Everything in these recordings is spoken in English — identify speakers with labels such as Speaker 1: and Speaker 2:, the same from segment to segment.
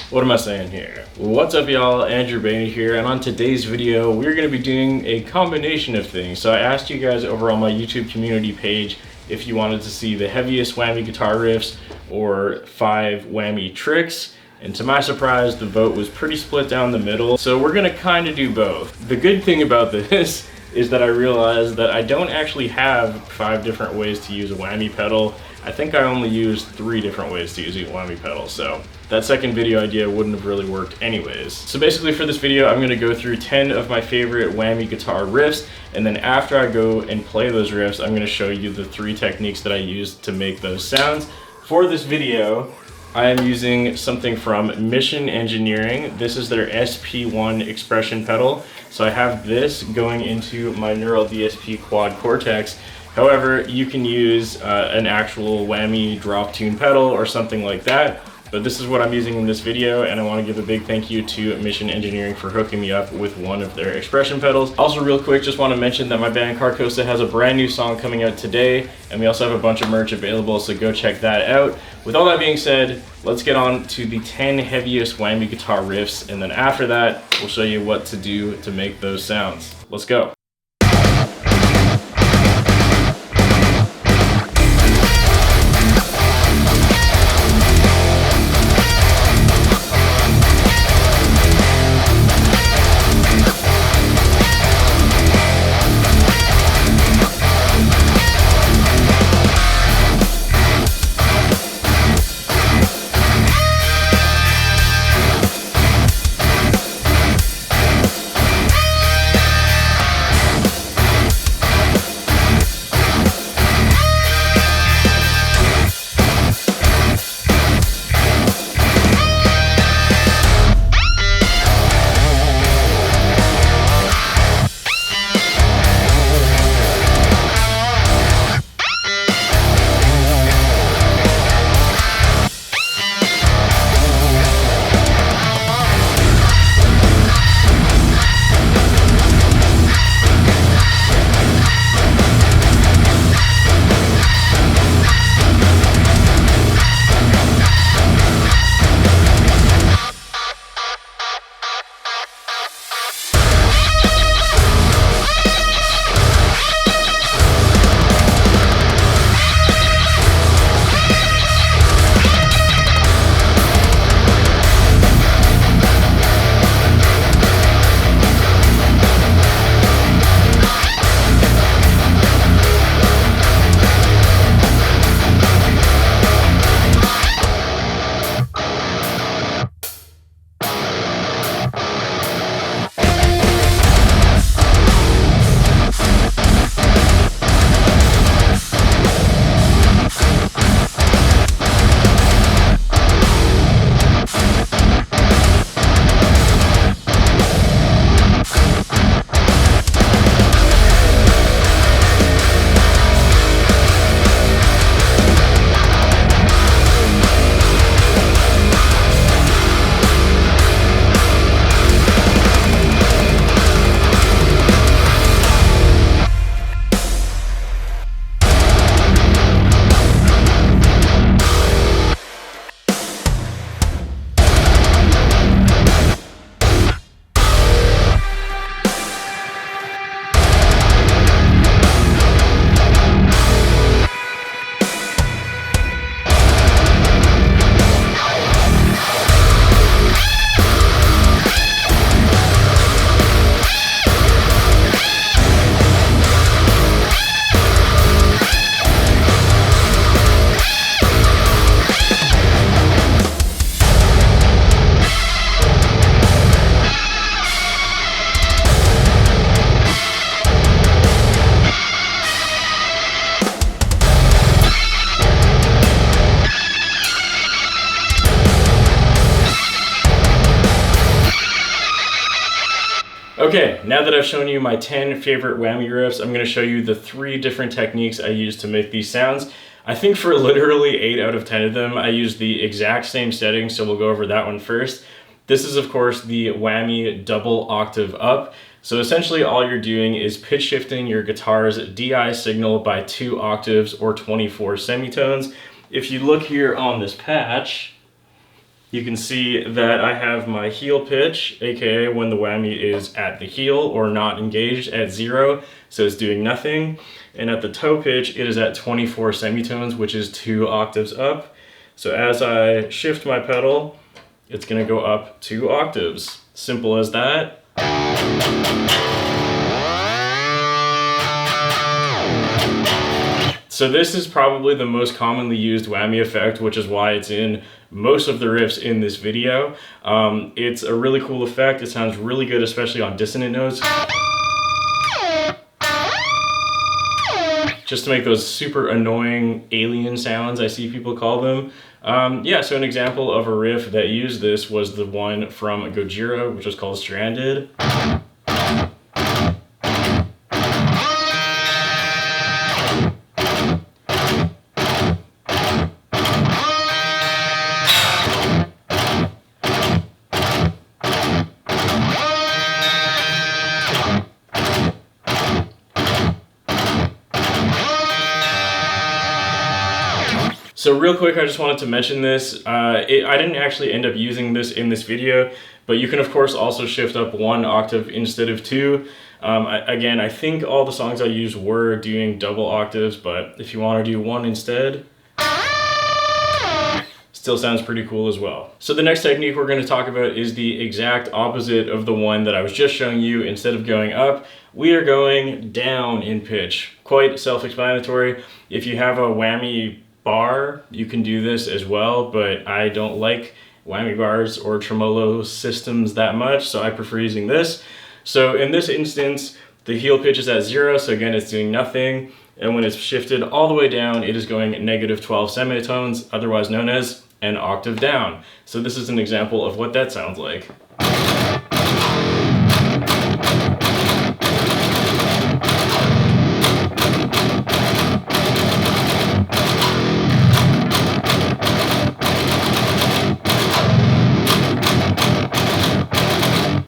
Speaker 1: What am I saying here? What's up y'all, Andrew Bainey here, and on today's video we're going to be doing a combination of things. So I asked you guys over on my YouTube community page if you wanted to see the heaviest whammy guitar riffs or 5 whammy tricks, and to my surprise the vote was pretty split down the middle, so we're going to kind of do both. The good thing about this is that I realized that I don't actually have 5 different ways to use a whammy pedal. I think I only used 3 different ways to use a whammy pedal, so that second video idea wouldn't have really worked anyways. So basically for this video, I'm going to go through 10 of my favorite whammy guitar riffs, and then after I go and play those riffs, I'm going to show you the 3 techniques that I used to make those sounds. For this video, I am using something from Mission Engineering. This is their SP1 expression pedal. So I have this going into my Neural DSP Quad Cortex. However, you can use an actual whammy drop tune pedal or something like that. But this is what I'm using in this video, and I want to give a big thank you to Mission Engineering for hooking me up with one of their expression pedals. Also real quick, just want to mention that my band CARCOSA has a brand new song coming out today, and we also have a bunch of merch available, so go check that out. With all that being said, let's get on to the 10 heaviest whammy guitar riffs, and then after that, we'll show you what to do to make those sounds. Let's go. Okay, now that I've shown you my 10 favorite whammy riffs, I'm going to show you the 3 different techniques I use to make these sounds. I think for literally 8 out of 10 of them, I use the exact same settings, so we'll go over that one first. This is, of course, the whammy double octave up. So essentially all you're doing is pitch shifting your guitar's DI signal by 2 octaves or 24 semitones. If you look here on this patch, you can see that I have my heel pitch, aka when the whammy is at the heel or not engaged, at 0, so it's doing nothing. And at the toe pitch, it is at 24 semitones, which is 2 octaves up. So as I shift my pedal, it's gonna go up 2 octaves. Simple as that. So this is probably the most commonly used whammy effect, which is why it's in most of the riffs in this video. It's a really cool effect. It sounds really good, especially on dissonant notes. Just to make those super annoying alien sounds, I see people call them. Yeah, so an example of a riff that used this was the one from Gojira, which was called Stranded. So real quick, I just wanted to mention this. I didn't actually end up using this in this video, but you can of course also shift up 1 octave instead of 2. Again, I think all the songs I used were doing double octaves, but if you want to do 1 instead, still sounds pretty cool as well. So the next technique we're going to talk about is the exact opposite of the one that I was just showing you. Instead of going up, we are going down in pitch. Quite self-explanatory. If you have a whammy bar, you can do this as well, but I don't like whammy bars or tremolo systems that much, so I prefer using this. So in this instance, the heel pitch is at 0, so again it's doing nothing, and when it's shifted all the way down, it is going -12 semitones, otherwise known as an octave down. So this is an example of what that sounds like.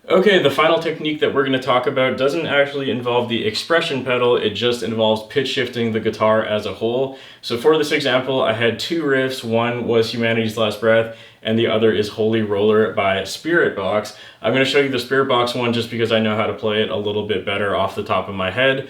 Speaker 1: Okay, the final technique that we're going to talk about doesn't actually involve the expression pedal, it just involves pitch shifting the guitar as a whole. So for this example, I had 2 riffs. One was Humanity's Last Breath, and the other is Holy Roller by Spiritbox. I'm going to show you the Spiritbox one just because I know how to play it a little bit better off the top of my head.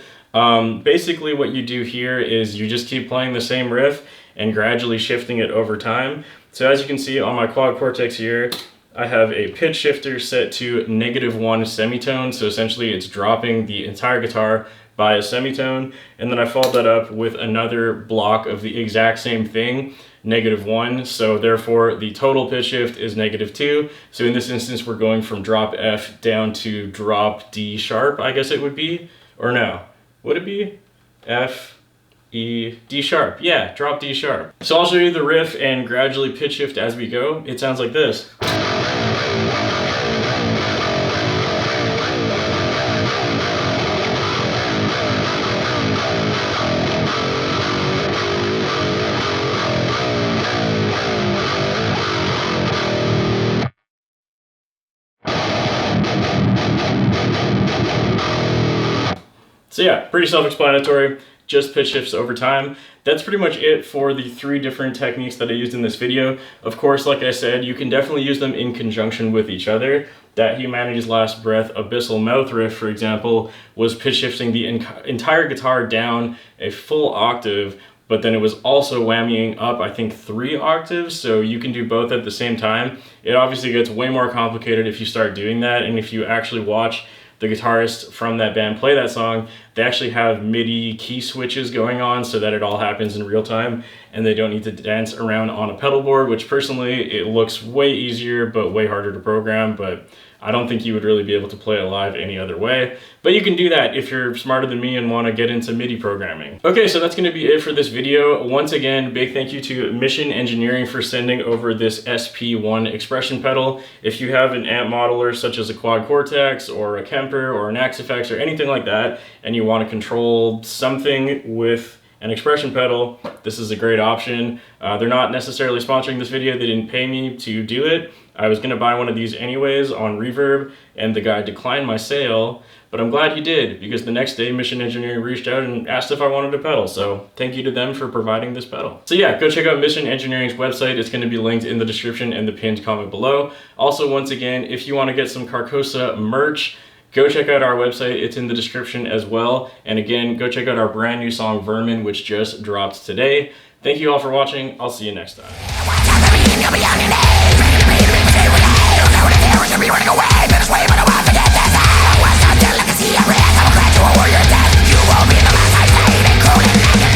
Speaker 1: Basically what you do here is you just keep playing the same riff and gradually shifting it over time. So as you can see on my quad cortex here, I have a pitch shifter set to -1 semitone, so essentially it's dropping the entire guitar by a semitone, and then I followed that up with another block of the exact same thing, -1, so therefore the total pitch shift is -2. So in this instance we're going from drop F down to drop D sharp, I guess it would be, or no, would it be? F, E, D sharp, yeah, drop D sharp. So I'll show you the riff and gradually pitch shift as we go. It sounds like this. So yeah, pretty self-explanatory, just pitch shifts over time. That's pretty much it for the 3 different techniques that I used in this video. Of course, like I said, you can definitely use them in conjunction with each other. That Humanity's Last Breath Abyssal Mouth riff, for example, was pitch shifting the entire guitar down a full octave, but then it was also whammying up, I think, 3 octaves, so you can do both at the same time. It obviously gets way more complicated if you start doing that, and if you actually watch the guitarist from that band play that song, they actually have MIDI key switches going on so that it all happens in real time and they don't need to dance around on a pedal board, which personally, it looks way easier but way harder to program, but I don't think you would really be able to play it live any other way. But you can do that if you're smarter than me and want to get into MIDI programming. Okay, so that's going to be it for this video. Once again, big thank you to Mission Engineering for sending over this SP1 expression pedal. If you have an amp modeler such as a Quad Cortex or a Kemper or an Axe-Fx or anything like that, and you want to control something with an expression pedal, this is a great option. They're not necessarily sponsoring this video, they didn't pay me to do it. I was gonna buy one of these anyways on Reverb, and the guy declined my sale, but I'm glad he did, because the next day Mission Engineering reached out and asked if I wanted a pedal, so thank you to them for providing this pedal. So yeah, go check out Mission Engineering's website. It's gonna be linked in the description and the pinned comment below. Also, once again, if you wanna get some CARCOSA merch, go check out our website. It's in the description as well. And again, go check out our brand new song, Vermin, which just dropped today. Thank you all for watching. I'll see you next time. You won't be the last I played, including